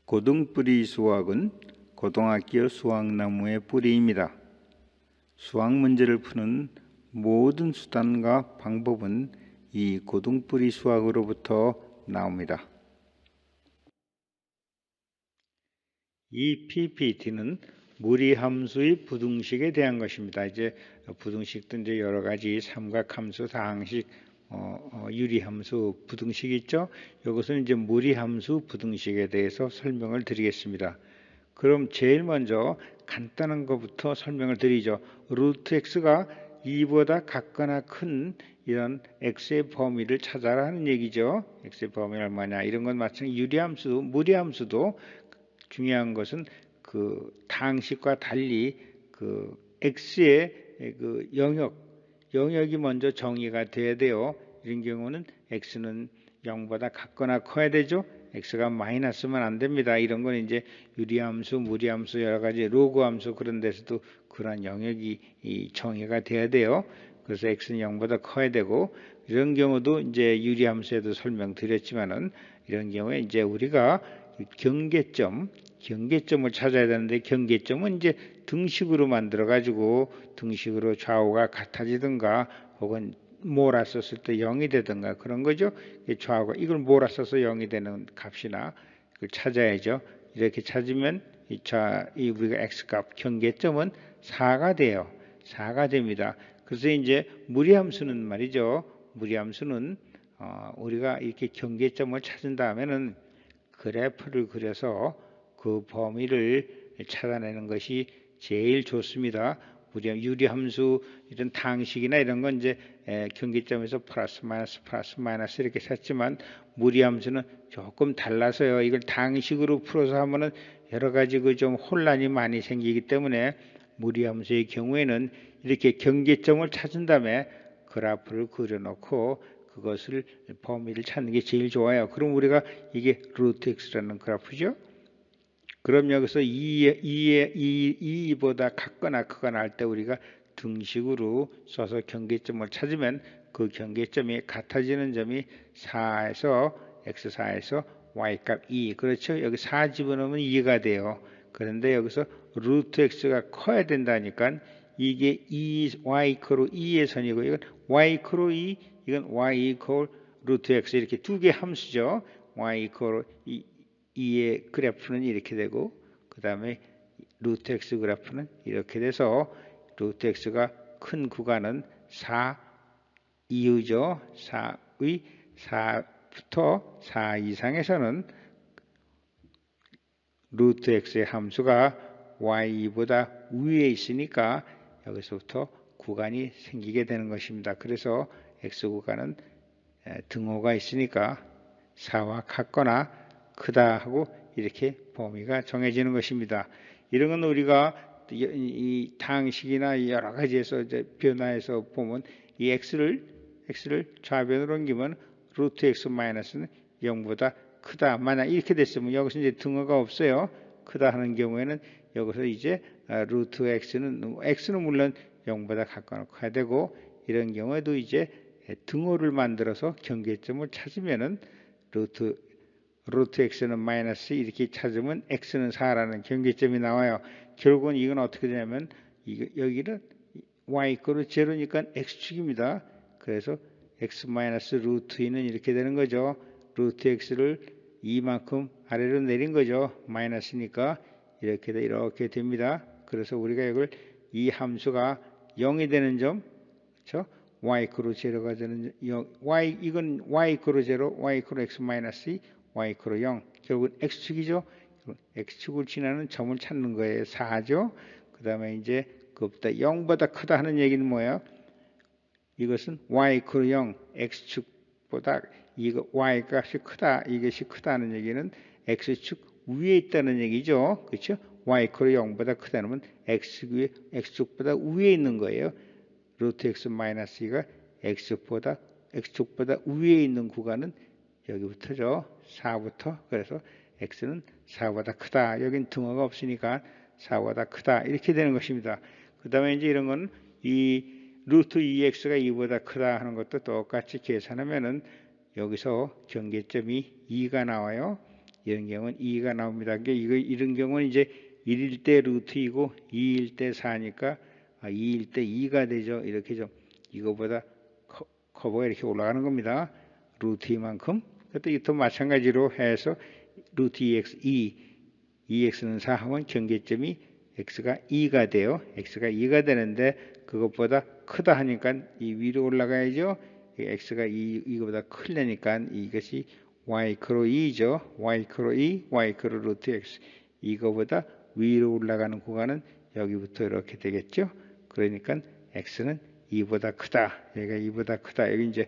고등뿌리 수학은 고등학교 수학나무의 뿌리입니다. 수학 문제를 푸는 모든 수단과 방법은 이 고등뿌리 수학으로부터 나옵니다. 이 PPT는 무리함수의 부등식에 대한 것입니다. 이제 부등식도 이제 여러 가지 삼각함수, 다항식, 유리함수, 부등식이 있죠. 이것은 이제 무리함수 부등식에 대해서 설명을 드리겠습니다. 그럼 제일 먼저 간단한 것부터 설명을 드리죠. 루트 x가 2보다 같거나 큰 이런 x의 범위를 찾아라 하는 얘기죠. x의 범위 얼마냐 이런 건 마찬가지. 유리함수, 무리함수도 중요한 것은 그 다항식과 달리 그 x의 그 영역이 먼저 정의가 돼야 돼요. 이런 경우는 x는 0보다 같거나 커야 되죠. x가 마이너스면 안 됩니다. 이런 건 이제 유리함수, 무리함수 여러 가지 로그함수 그런 데서도 그러한 영역이 정의가 돼야 돼요. 그래서 x는 0보다 커야 되고 이런 경우도 이제 유리함수에도 설명드렸지만은 이런 경우에 이제 우리가 경계점을 찾아야 되는데 경계점은 이제 등식으로 만들어 가지고 등식으로 좌우가 같아지든가 혹은 몰았었을 때 0이 되든가 그런 거죠. 좌우가 이걸 몰았어서 0이 되는 값이나 그걸 찾아야죠. 이렇게 찾으면 이 우리가 x값 경계점은 4가 돼요. 4가 됩니다. 그래서 이제 무리함수는 말이죠. 무리함수는 우리가 이렇게 경계점을 찾은 다음에는 그래프를 그려서 그 범위를 찾아내는 것이 제일 좋습니다. 유리함수 이런 다항식이나 이런 건 이제 경계점에서 플러스 마이너스 이렇게 샀지만 무리함수는 조금 달라서요. 이걸 다항식으로 풀어서 하면은 여러 가지 그 좀 혼란이 많이 생기기 때문에 무리함수의 경우에는 이렇게 경계점을 찾은 다음에 그래프를 그려놓고 그것을 범위를 찾는 게 제일 좋아요. 그럼 우리가 이게 루트 x라는 그래프죠. 그럼 여기서 2보다 같거나 크거나 할 때 우리가 등식으로 써서 경계점을 찾으면 그 경계점이 같아지는 점이 4에서 x4에서 y값 2 그렇죠. 여기 4 집어넣으면 2가 돼요. 그런데 여기서 루트 x가 커야 된다니까 이게 y 이퀄 2의 선이고 이건 y 이퀄 2 이건 y 이퀄 루트 x 이렇게 두 개 함수죠. y 이퀄 2의 그래프는 이렇게 되고 그 다음에 루트 x 그래프는 이렇게 돼서 루트 x가 큰 구간은 4 이후죠. 4부터 4 이상에서는 루트 x의 함수가 y보다 위에 있으니까 여기서부터 구간이 생기게 되는 것입니다. 그래서 x 구간은 등호가 있으니까 4와 같거나 크다 하고 이렇게 범위가 정해지는 것입니다. 이런 건 우리가 이 다항식이나 여러 가지에서 이제 변화해서 보면 이 x를 좌변으로 옮기면 루트 x 마이너스는 0보다 크다. 만약 이렇게 됐으면 여기서 이제 등호가 없어요. 크다 하는 경우에는 여기서 이제 루트 x는 물론 0보다 같거나 커야 되고 이런 경우에도 이제 등호를 만들어서 경계점을 찾으면은 루트 x는 마이너스 이렇게 찾으면 x는 4라는 경계점이 나와요. 결국은 이건 어떻게 되냐면 여기는 y 이퀄 제로니까 x축입니다. 그래서 x 마이너스 루트 2는 이렇게 되는 거죠. 루트 x를 이만큼 아래로 내린 거죠. 마이너스니까 이렇게 됩니다. 그래서 우리가 이걸 이 함수가 0이 되는 점, 그렇죠? y 이퀄 제로가 되는 이건 y 이퀄 제로, y 이퀄 x 마이너스 2, y 이퀄 0. 결국은 x축이죠. x축을 지나는 점을 찾는 거예요. 4죠. 그 다음에 이제 그것보다 0보다 크다 하는 얘기는 뭐예요? 이것은 y 이퀄 0, x축보다 이거 y 값이 크다, 이것이 크다는 얘기는 x축 위에 있다는 얘기죠. 그렇죠? y 이퀄 0보다 크다는 x축보다 위에 있는 거예요. 루트 x 마이너스 2가 x축보다 위에 있는 구간은 여기부터죠. 4부터. 그래서 x는 4보다 크다. 여긴 등호가 없으니까 4보다 크다. 이렇게 되는 것입니다. 그 다음에 이제 이런 건 이 루트 2x가 2보다 크다 하는 것도 똑같이 계산하면은 여기서 경계점이 2가 나와요. 이런 경우는 2가 나옵니다. 그러니까 이런 경우는 이제 1일 때 루트 2고 2일 때 4니까 2일 때 2가 되죠. 이렇게 좀 이거보다 커버가 이렇게 올라가는 겁니다. 루트 2만큼. 그것도 이것도 마찬가지로 해서 루트 2x 2x는 4 하면 경계점이 x가 2가 돼요. x가 2가 되는데 그것보다 크다 하니까 이 위로 올라가야죠. x가 이거보다 크려니까 이것이 y크로 2죠. y크로 2, y크로 루트 x. 이거보다 위로 올라가는 구간은 여기부터 이렇게 되겠죠. 그러니까 x는 2보다 크다. 여기가 2보다 크다. 여기 이제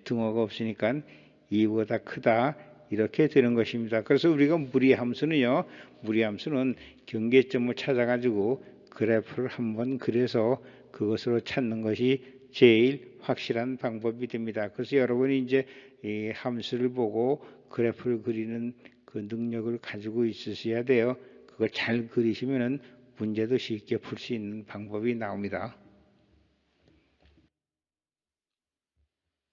등호가 없으니까 2보다 크다. 이렇게 되는 것입니다. 그래서 우리가 무리함수는요. 무리함수는 경계점을 찾아가지고 그래프를 한번 그려서 그것으로 찾는 것이 제일 확실한 방법이 됩니다. 그래서 여러분이 이제 이 함수를 보고 그래프를 그리는 그 능력을 가지고 있으셔야 돼요. 그거 잘 그리시면은 문제도 쉽게 풀 수 있는 방법이 나옵니다.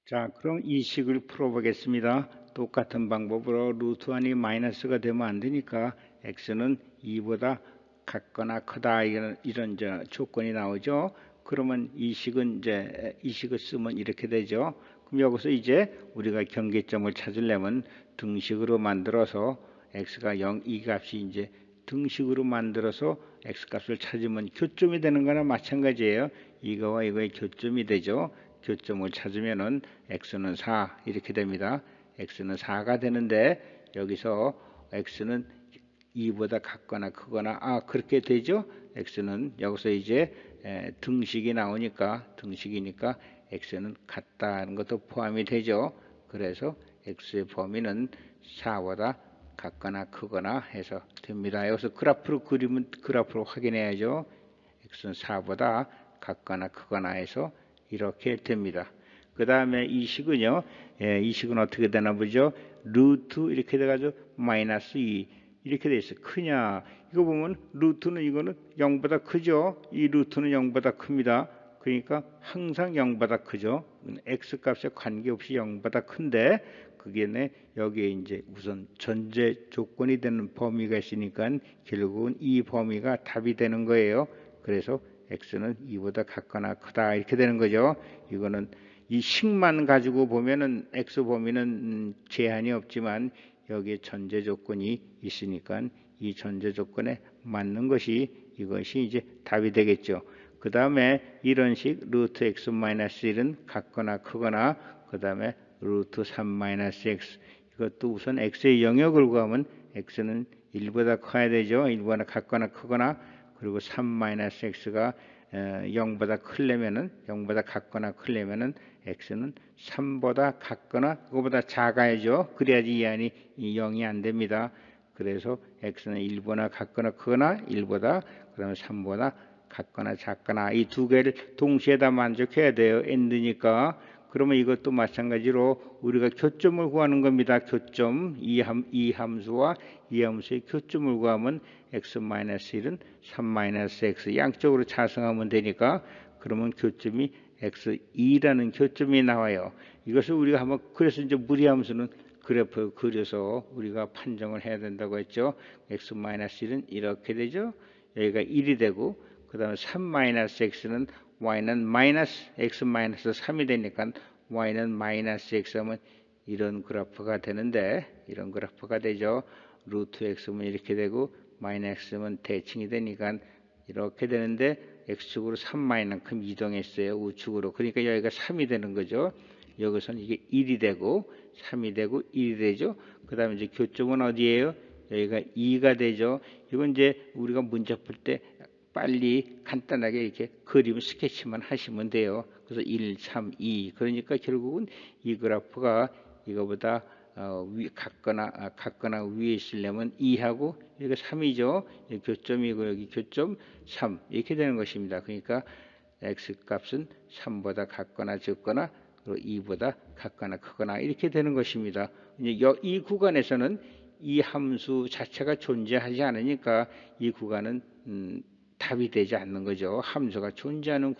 자, 그럼 이 식을 풀어보겠습니다. 똑같은 방법으로 루트 1이 마이너스가 되면 안 되니까 x는 2보다 같거나 크다 이런 조건이 나오죠. 그러면 이 식은 이제 이 식을 쓰면 이렇게 되죠. 그럼 여기서 이제 우리가 경계점을 찾으려면 등식으로 만들어서 x가 0, 이 값이 이제 등식으로 만들어서 x 값을 찾으면 교점이 되는 거나 마찬가지예요. 이거와 이거의 교점이 되죠. 교점을 찾으면은 x는 4 이렇게 됩니다. x는 4가 되는데 여기서 x는 2보다 같거나 크거나 그렇게 되죠. x는 여기서 이제 등식이 나오니까 등식이니까 x는 같다는 것도 포함이 되죠. 그래서 x의 범위는 4보다 같거나 크거나 해서 됩니다. 여기서 그래프로 그리면 그래프로 확인해야죠. x는 4보다 같거나 크거나 해서 이렇게 됩니다. 그 다음에 이 식은요. 이 식은 어떻게 되나 보죠. 루트 이렇게 돼가지고 마이너스 2 이렇게 돼 있어요. 크냐. 이거 보면 루트는 이거는 0보다 크죠. 이 루트는 0보다 큽니다. 그러니까 항상 0보다 크죠. x 값에 관계없이 0보다 큰데 그게 여기에 이제 우선 전제 조건이 되는 범위가 있으니까 결국은 이 범위가 답이 되는 거예요. 그래서 x는 2보다 같거나 크다 이렇게 되는 거죠. 이거는 이 식만 가지고 보면은 x 범위는 제한이 없지만 여기에 전제 조건이 있으니까 이 전제 조건에 맞는 것이 이것이 이제 답이 되겠죠. 그 다음에 이런 식 루트 x 마이너스 1은 같거나 크거나 그 다음에 루트 3 마이너스 x 이것도 우선 x의 영역을 구하면 x는 1보다 커야 되죠. 1보다 같거나 크거나 그리고 3 마이너스 x가 0보다 크려면은 0보다 같거나 크려면은 x는 3보다 같거나 그거보다 작아야죠. 그래야지 이 안이 0이 안 됩니다. 그래서 x는 1보다 같거나 크거나 1보다 그다음에 3보다 같거나 작거나 이 두 개를 동시에 다 만족해야 돼요. and니까. 그러면 이것도 마찬가지로 우리가 교점을 구하는 겁니다. 교점 이 함수와 이 함수의 교점을 구하면 x-1은 3-x 양쪽으로 차승하면 되니까 그러면 교점이 x2라는 교점이 나와요. 이것을 우리가 한번 그래서 이제 무리함수는 그래프 그려서 우리가 판정을 해야 된다고 했죠. x-1은 이렇게 되죠. 여기가 1이 되고 그 다음에 3-x는 y는 마이너스 x 마이너스 3이 되니까 y는 마이너스 x 하면 이런 그래프가 되는데 이런 그래프가 되죠. 루트 x면 이렇게 되고 마이너스 x면 대칭이 되니까 이렇게 되는데 x축으로 3만큼 이동했어요. 우측으로. 그러니까 여기가 3이 되는 거죠. 여기서는 이게 1이 되고 3이 되고 1이 되죠. 그 다음에 이제 교점은 어디예요? 여기가 2가 되죠. 이건 이제 우리가 문제 풀 때 빨리 간단하게 이렇게 그림 스케치만 하시면 돼요. 그래서 1, 3, 2. 그러니까 결국은 이 그래프가 이거보다 같거나 위에 있으려면 2하고 여기가 3이죠. 여기 교점이고 여기 교점 3 이렇게 되는 것입니다. 그러니까 x 값은 3보다 같거나 적거나 그리고 2보다 같거나 크거나 이렇게 되는 것입니다. 이제 이 구간에서는 이 함수 자체가 존재하지 않으니까 이 구간은 답이 되지 않는 거죠. 함수가 존재하는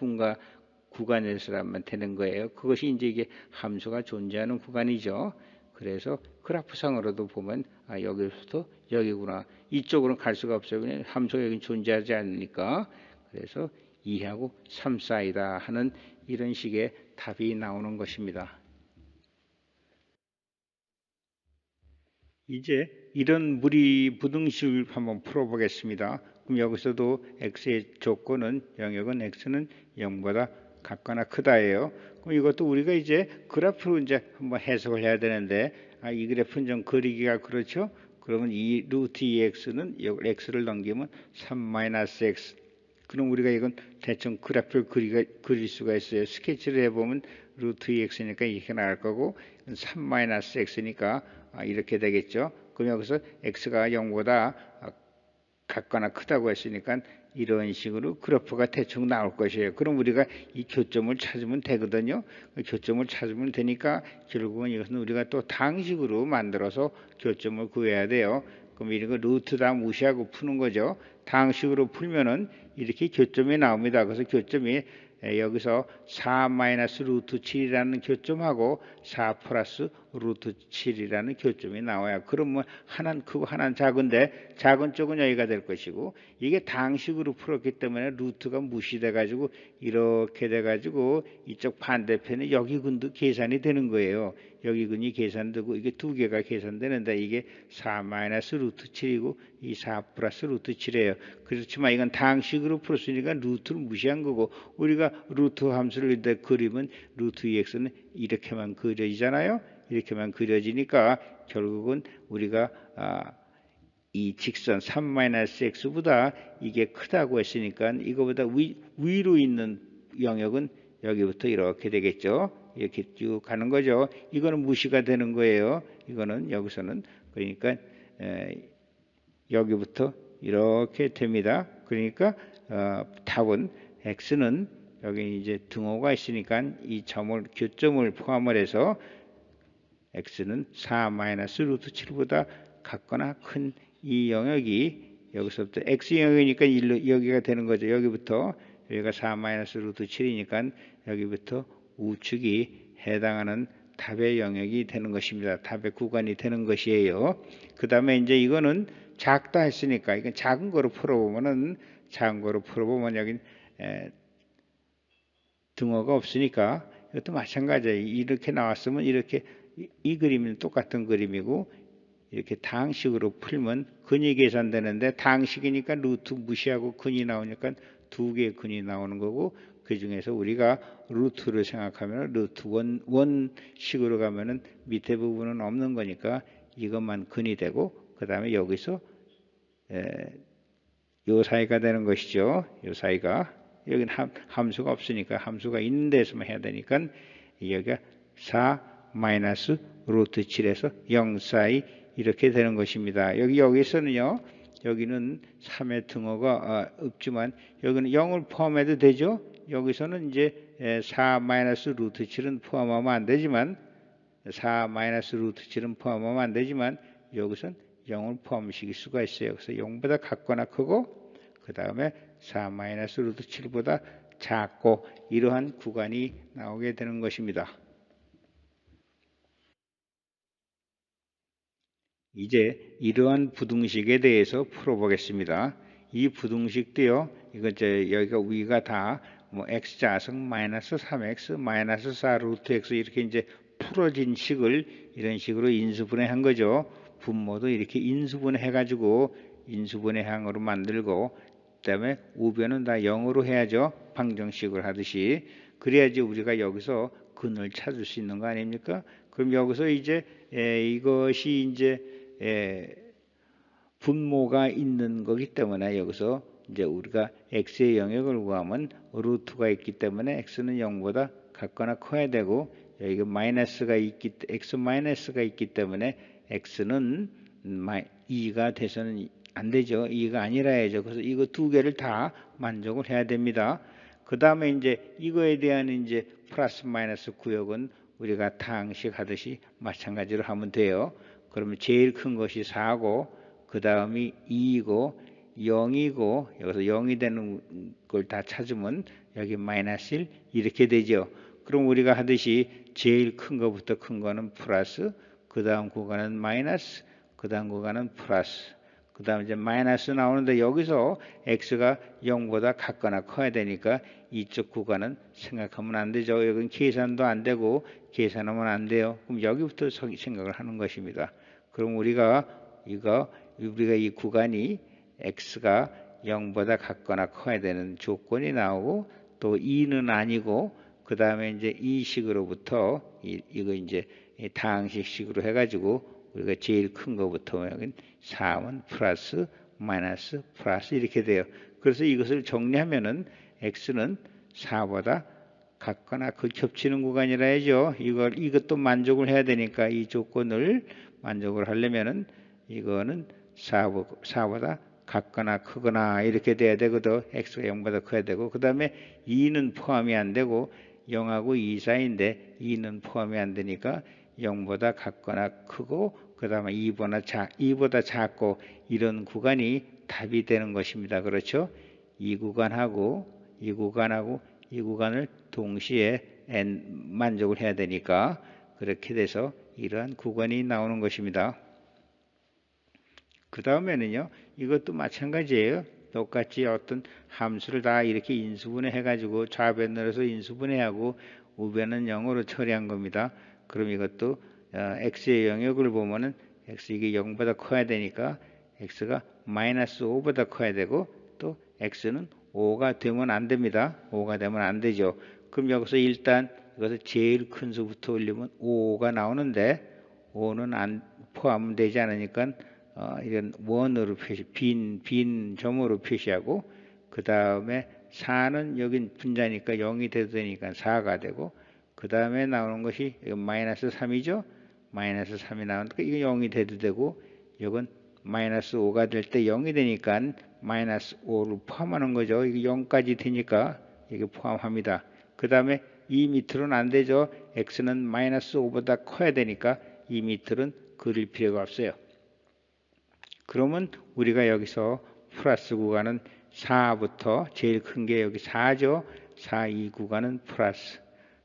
구간에서만 되는 거예요. 그것이 이제 이게 함수가 존재하는 구간이죠. 그래서 그래프상으로도 보면 여기부터 여기구나. 이쪽으로는 갈 수가 없어요. 그냥 함수가 여기 존재하지 않으니까. 그래서 2하고 3 사이다 하는 이런 식의 답이 나오는 것입니다. 이제 이런 무리 부등식을 한번 풀어보겠습니다. 그럼 여기서도 x의 조건은 영역은 x는 0보다 같거나 크다예요. 그럼 이것도 우리가 이제 그래프로 이제 한번 해석을 해야 되는데 이 그래프는 좀 그리기가 그렇죠? 그러면 이 루트 2x는 x를 넘기면 3-x. 그럼 우리가 이건 대충 그래프를 그릴 수가 있어요. 스케치를 해보면 루트 2x니까 이렇게 나갈 거고 3-x니까 이렇게 되겠죠. 그럼 여기서 x가 0보다 같거나 크다고 했으니까 이런 식으로 그래프가 대충 나올 것이에요. 그럼 우리가 이 교점을 찾으면 되거든요. 교점을 찾으면 되니까 결국은 이것은 우리가 또 당식으로 만들어서 교점을 구해야 돼요. 그럼 이런 거 루트 다 무시하고 푸는 거죠. 당식으로 풀면은 이렇게 교점이 나옵니다. 그래서 교점이 여기서 4 마이너스 루트 7이라는 교점하고 4 플러스 루트 7이라는 교점이 나와요. 그러면 하나는 크고 하나는 작은데 작은 쪽은 여기가 될 것이고 이게 당식으로 풀었기 때문에 루트가 무시돼 가지고 이렇게 돼 가지고 이쪽 반대편에 여기 근도 계산이 되는 거예요. 여기 근이 계산되고 이게 두 개가 계산되는데 이게 4 마이너스 루트 7이고 이 4 플러스 루트 7이에요. 그렇지만 이건 당식으로 풀었으니까 루트를 무시한 거고 우리가 루트 함수를 이때 그리면 루트 2x는 이렇게만 그려지잖아요. 이렇게만 그려지니까 결국은 우리가 이 직선 3-x보다 이게 크다고 했으니까 이거보다 위로 있는 영역은 여기부터 이렇게 되겠죠. 이렇게 쭉 가는 거죠. 이거는 무시가 되는 거예요. 이거는 여기서는 그러니까 여기부터 이렇게 됩니다. 그러니까 답은 x는 여기 이제 등호가 있으니까 이 점을 교점을 포함을 해서 x는 4 마이너스 루트 7보다 같거나 큰 이 영역이 여기서부터 x 영역이니까 여기가 되는 거죠. 여기부터 여기가 4 마이너스 루트 7이니까 여기부터 우측이 해당하는 답의 영역이 되는 것입니다. 답의 구간이 되는 것이에요. 그 다음에 이제 이거는 작다 했으니까 이건 작은 거로 풀어보면 여기 등호가 없으니까 이것도 마찬가지예요. 이렇게 나왔으면 이렇게 이 그림은 똑같은 그림이고 이렇게 당식으로 풀면 근이 계산되는데 당식이니까 루트 무시하고 근이 나오니까 두 개의 근이 나오는 거고 그 중에서 우리가 루트를 생각하면 루트 원식으로 가면은 밑에 부분은 없는 거니까 이것만 근이 되고 그 다음에 여기서 요 사이가 되는 것이죠. 요 사이가 여기는 함수가 없으니까 함수가 있는 데서만 해야 되니까 여기가 4 마이너스 루트 7에서 0 사이 이렇게 되는 것입니다. 여기서는요. 여기는 3의 등호가 없지만 여기는 0을 포함해도 되죠. 여기서는 이제 4 마이너스 루트 7은 포함하면 안 되지만 4 마이너스 루트 7은 포함하면 안 되지만 여기선 0을 포함시킬 수가 있어요. 그래서 0보다 같거나 크고 그 다음에 4 마이너스 루트 7보다 작고 이러한 구간이 나오게 되는 것입니다. 이제 이러한 부등식에 대해서 풀어보겠습니다. 이 부등식도요. 이거 여기가 위가 다 뭐 x 자승 마이너스 3x 마이너스 4 루트 x 이렇게 이제 풀어진 식을 이런 식으로 인수분해한 거죠. 분모도 이렇게 인수분해 가지고 인수분해항으로 만들고 그다음에 우변은 다 0으로 해야죠. 방정식을 하듯이. 그래야지 우리가 여기서 근을 찾을 수 있는 거 아닙니까? 그럼 여기서 이제 이것이 이제 분모가 있는 거기 때문에 여기서 이제 우리가 x의 영역을 구하면 루트가 있기 때문에 x는 0보다 같거나 커야 되고 여기가 x 마이너스가 있기 때문에 x는 2가 돼서는 안 되죠. 2가 아니라 해야죠. 그래서 이거 두 개를 다 만족을 해야 됩니다. 그 다음에 이제 이거에 대한 이제 플러스 마이너스 구역은 우리가 당식 하듯이 마찬가지로 하면 돼요. 그러면 제일 큰 것이 4고 그 다음이 2이고 0이고 여기서 0이 되는 걸 다 찾으면 여기 마이너스 1 이렇게 되죠. 그럼 우리가 하듯이 제일 큰 것부터 큰 거는 플러스 그 다음 구간은 마이너스, 그 다음 구간은 플러스. 그 다음 이제 마이너스 나오는데 여기서 x가 0보다 같거나 커야 되니까 이쪽 구간은 생각하면 안 되죠. 여기는 계산도 안 되고 계산하면 안 돼요. 그럼 여기부터 생각을 하는 것입니다. 그럼 우리가 이 구간이 x가 0보다 같거나 커야 되는 조건이 나오고 또 2는 아니고 그 다음에 이제 이 식으로부터 이거 이제 다항식식으로 해가지고 우리가 제일 큰 거부터 여기 4은 플러스 마이너스 플러스 이렇게 돼요. 그래서 이것을 정리하면은 x는 4보다 같거나 그 겹치는 구간이라 해죠. 이것도 만족을 해야 되니까 이 조건을 만족을 하려면은 이거는 4보다 같거나 크거나 이렇게 돼야 되거든. x가 0보다 커야 되고 그 다음에 2는 포함이 안 되고 0하고 2 사이인데 2는 포함이 안 되니까 0보다 같거나 크고 그 다음에 2보다 작고 이런 구간이 답이 되는 것입니다. 그렇죠? 이 구간하고 이 구간을 동시에 만족을 해야 되니까 그렇게 돼서 이러한 구간이 나오는 것입니다. 그 다음에는요, 이것도 마찬가지예요. 똑같이 어떤 함수를 다 이렇게 인수분해 해가지고 좌변으로서 인수분해하고 우변은 0으로 처리한 겁니다. 그럼 이것도 x의 영역을 보면은 x 이게 0보다 커야 되니까 x가 마이너스 5보다 커야 되고 또 x는 5가 되면 안 됩니다. 5가 되면 안 되죠. 그럼 여기서 일단 이것을 제일 큰 수부터 올리면 5가 나오는데 5는 안 포함되지 않으니까 이런 원으로 빈 점으로 표시하고 그 다음에 4는 여긴 분자니까 0이 돼도 되니까 4가 되고 그 다음에 나오는 것이 이건 마이너스 3이죠. 마이너스 3이 나오니까 이거 0이 돼도 되고 이건 마이너스 5가 될 때 0이 되니까 마이너스 5를 포함하는 거죠. 이게 0까지 되니까 이게 포함합니다. 그 다음에 이 밑으로는 안 되죠. x는 마이너스 5보다 커야 되니까 이 밑으로는 그릴 필요가 없어요. 그러면 우리가 여기서 플러스 구간은 4부터 제일 큰 게 여기 4죠. 4, 이 구간은 플러스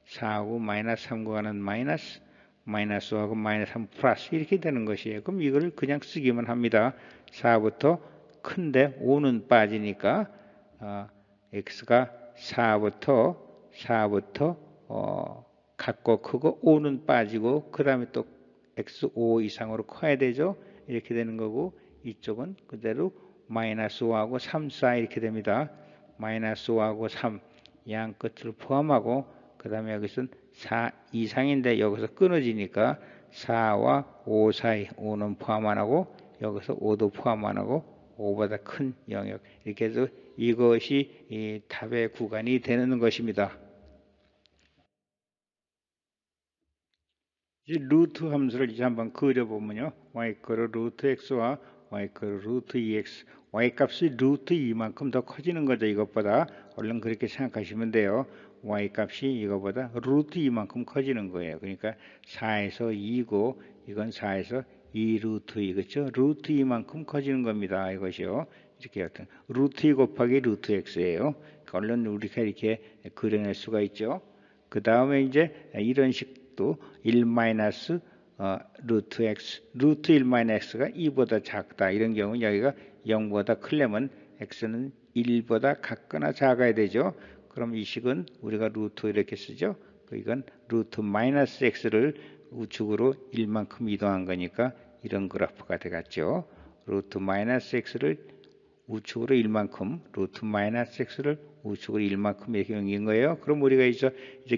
4하고 마이너스 3 구간은 마이너스 5하고 마이너스 3 플러스 이렇게 되는 것이에요. 그럼 이걸 그냥 쓰기만 합니다. 4부터 큰데 5는 빠지니까 x가 4부터 같고 크고 5는 빠지고 그 다음에 또 x5 이상으로 커야 되죠. 이렇게 되는 거고 이쪽은 그대로 마이너스 5하고 3, 4 이렇게 됩니다. 마이너스 5하고 3 양 끝을 포함하고 그 다음에 여기서는 4 이상인데 여기서 끊어지니까 4와 5 사이 5는 포함 안 하고 여기서 5도 포함 안 하고 5보다 큰 영역 이렇게 해서 이것이 이 답의 구간이 되는 것입니다. 이제 루트 함수를 이제 한번 그려보면요. y 루트 x와 y 루트 2x y 값이 루트 2만큼 더 커지는 거죠. 이것보다 얼른 그렇게 생각하시면 돼요. y 값이 이거보다 루트 2만큼 커지는 거예요. 그러니까 4에서 2고 이건 4에서 2 루트 2 그렇죠. 루트 2만큼 커지는 겁니다. 이것이요. 이렇게 어떤 루트 2 곱하기 루트 x예요. 얼른 우리가 이렇게 그려낼 수가 있죠. 그 다음에 이제 이런 식도 1 마이너스 루트 x, 루트 1 마이너스 x가 2보다 작다. 이런 경우는 여기가 0보다 크려면 x는 1보다 같거나 작아야 되죠. 그럼 이 식은 우리가 루트 이렇게 쓰죠. 이건 루트 마이너스 x를 우측으로 1만큼 이동한 거니까 이런 그래프가 되겠죠. 루트 마이너스 x를 우측으로 1만큼, 루트 마이너스 x를 우측으로 1만큼 이렇게 옮긴 거예요. 그럼 우리가 이제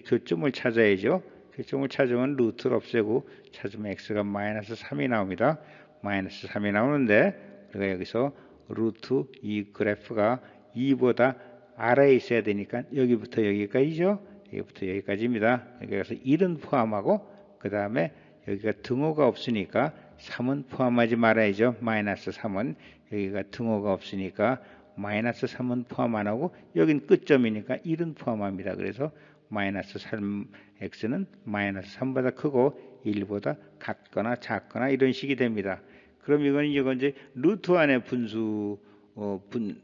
교점을 찾아야죠. 교점을 찾으면 루트를 없애고 찾으면 x가 마이너스 3이 나옵니다. 마이너스 3이 나오는데 우리가 여기서 루트 이 그래프가 2보다 아래에 있어야 되니까 여기부터 여기까지죠. 여기부터 여기까지입니다. 그래서 1은 포함하고 그 다음에 여기가 등호가 없으니까 3은 포함하지 말아야죠. 마이너스 3은 여기가 등호가 없으니까 마이너스 3은 포함 안 하고 여긴 끝점이니까 1은 포함합니다. 그래서 마이너스 3 x는 마이너스 3보다 크고 1보다 같거나 작거나 이런 식이 됩니다. 그럼 이건 이제 루트 안에 분수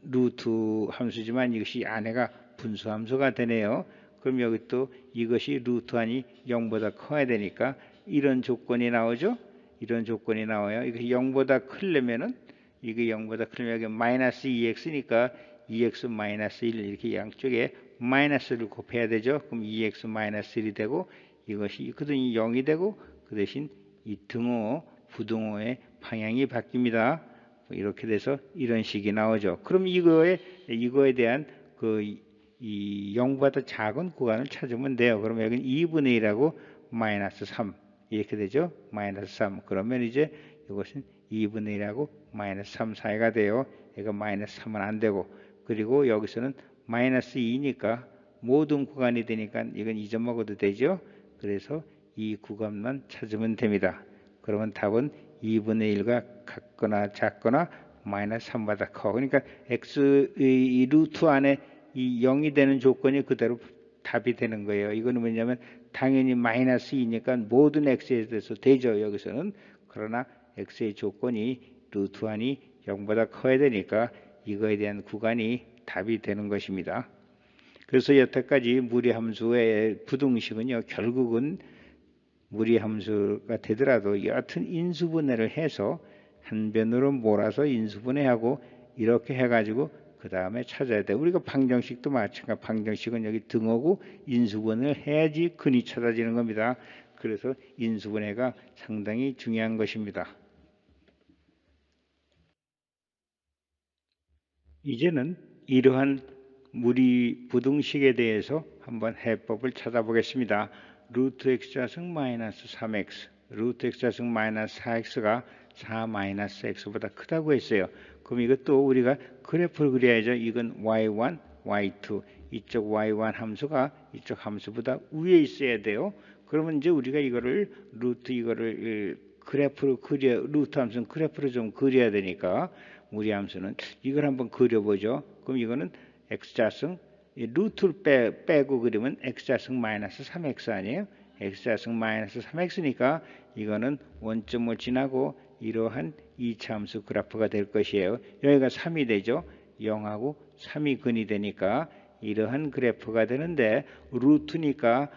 루트 함수지만 이것이 안에가 분수 함수가 되네요. 그럼 여기 또 이것이 루트 안이 0보다 커야 되니까 이런 조건이 나오죠. 이런 조건이 나와요. 이게 0보다 크려면은 이게 0보다 크려면 여기 마이너스 2x니까 2x 마이너스 1 이렇게 양쪽에 마이너스를 곱해야 되죠. 그럼 2x 마이너스 1이 되고 이것이 그더니 0이 되고 그 대신 이 등호 부등호의 방향이 바뀝니다. 이렇게 돼서 이런 식이 나오죠. 그럼 이거에 대한 이 0보다 작은 구간을 찾으면 돼요. 그러면 여기는 2분의 1하고 마이너스 3 이렇게 되죠. 마이너스 3 그러면 이제 이것은 2분의 1하고 마이너스 3 사이가 돼요. 얘가 마이너스 3은 안 되고 그리고 여기서는 마이너스 2니까 모든 구간이 되니까 이건 잊어먹어도 되죠. 그래서 이 구간만 찾으면 됩니다. 그러면 답은 2분의 1가 같거나 작거나 마이너스 3보다 커. 그러니까 x의 루트 안에 이 0이 되는 조건이 그대로 답이 되는 거예요. 이거는 뭐냐면 당연히 마이너스 2니까 모든 x에 대해서 되죠. 여기서는. 그러나 x의 조건이 루트 안이 0보다 커야 되니까 이거에 대한 구간이 답이 되는 것입니다. 그래서 여태까지 무리함수의 부등식은요. 결국은 무리함수가 되더라도 여하튼 인수분해를 해서 한 변으로 몰아서 인수분해하고 이렇게 해가지고 그 다음에 찾아야 돼. 우리가 방정식도 마찬가지. 방정식은 여기 등호고 인수분해를 해야지 근이 찾아지는 겁니다. 그래서 인수분해가 상당히 중요한 것입니다. 이제는 이러한 무리 부등식에 대해서 한번 해법을 찾아보겠습니다. 루트 x좌승 마이너스 3x, 루트 x좌승 마이너스 4x가 4 마이너스 x보다 크다고 했어요. 그럼 이것도 우리가 그래프를 그려야죠. 이건 y1, y2, 이쪽 y1 함수가 이쪽 함수보다 위에 있어야 돼요. 그러면 이제 우리가 이거를 그래프로 루트 함수는 그래프로 좀 그려야 되니까 무리 함수는 이걸 한번 그려보죠. 그럼 이거는 x좌승 루트를 빼고 그리면 x좌승 마이너스 3x 아니에요? x좌승 마이너스 3x니까 이거는 원점을 지나고 이러한 2차 함수 그래프가 될 것이에요. 여기가 3이 되죠. 0하고 3이 근이 되니까 이러한 그래프가 되는데 루트니까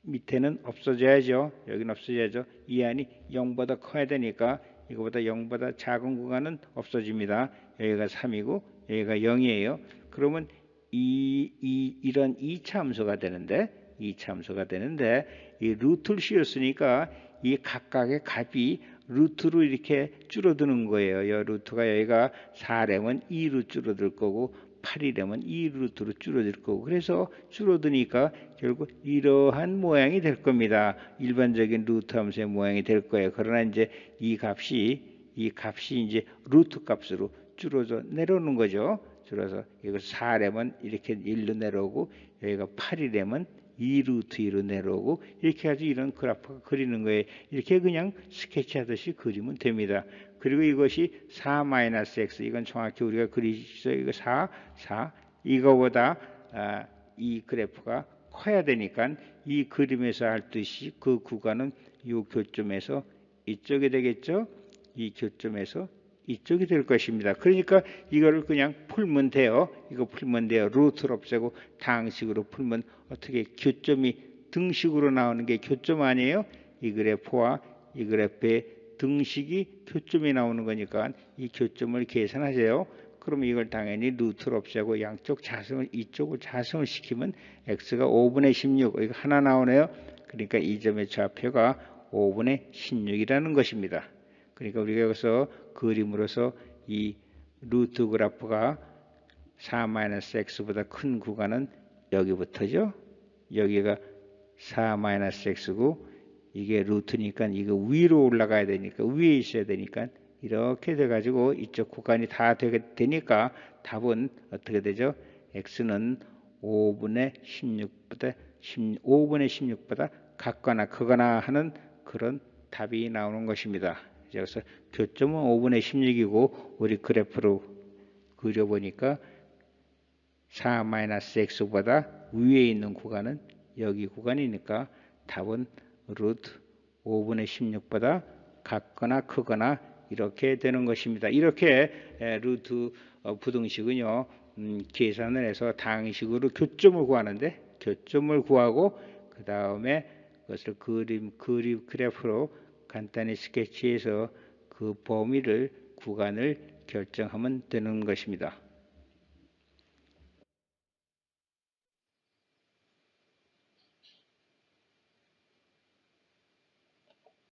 밑에는 없어져야죠. 여기는 없어져야죠. 이 안이 0보다 커야 되니까 이거보다 0보다 작은 구간은 없어집니다. 여기가 3이고 여기가 0이에요. 그러면 이런 2차 함수가 되는데 이 루트를 씌웠으니까 이 각각의 값이 루트로 이렇게 줄어드는 거예요. 루트가 여기가 4렘은 2로 줄어들 거고 8이라면 2루트로 줄어들 거고 그래서 줄어드니까 결국 이러한 모양이 될 겁니다. 일반적인 루트 함수의 모양이 될 거예요. 그러나 이제 이 값이 이제 루트 값으로 줄어져 내려오는 거죠. 줄어서 이거 4렘은 이렇게 1로 내려오고 여기가 8이렘은 2루트 2로 내려오고 이렇게 해서 이런 그래프가 그리는 거예요. 이렇게 그냥 스케치하듯이 그리면 됩니다. 그리고 이것이 4-x 이건 정확히 우리가 그리죠. 이거 4 이거보다 이 그래프가 커야 되니까 이 그림에서 할 듯이 그 구간은 이 교점에서 이쪽이 되겠죠. 이 교점에서 이쪽이 될 것입니다. 그러니까 이거를 그냥 풀면 돼요. 이거 풀면 돼요. 루트를 없애고 당식으로 풀면 어떻게 교점이 등식으로 나오는 게 교점 아니에요? 이 그래프와 이 그래프의 등식이 교점이 나오는 거니까 이 교점을 계산하세요. 그러면 이걸 당연히 루트를 없애고 양쪽 자승을 이쪽을 자승을 시키면 x가 5분의 16 이거 하나 나오네요. 그러니까 이 점의 좌표가 5분의 16이라는 것입니다. 그러니까 우리가 여기서 그림으로서 이 루트 그래프가 4-x보다 큰 구간은 여기부터죠. 여기가 4-x고 이게 루트니까 이거 위로 올라가야 되니까 위에 있어야 되니까 이렇게 돼가지고 이쪽 구간이 다 되니까 답은 어떻게 되죠? x는 5분의 16보다 같거나 크거나 하는 그런 답이 나오는 것입니다. 그래서 교점은 5분의 16이고 우리 그래프로 그려보니까 4-x보다 위에 있는 구간은 여기 구간이니까 답은 루트 5분의 16보다 같거나 크거나 이렇게 되는 것입니다. 이렇게 루트 부등식은요 계산을 해서 당식으로 교점을 구하는데 교점을 구하고 그 다음에 그것을 그래프로 간단히 스케치해서 그 범위를 구간을 결정하면 되는 것입니다.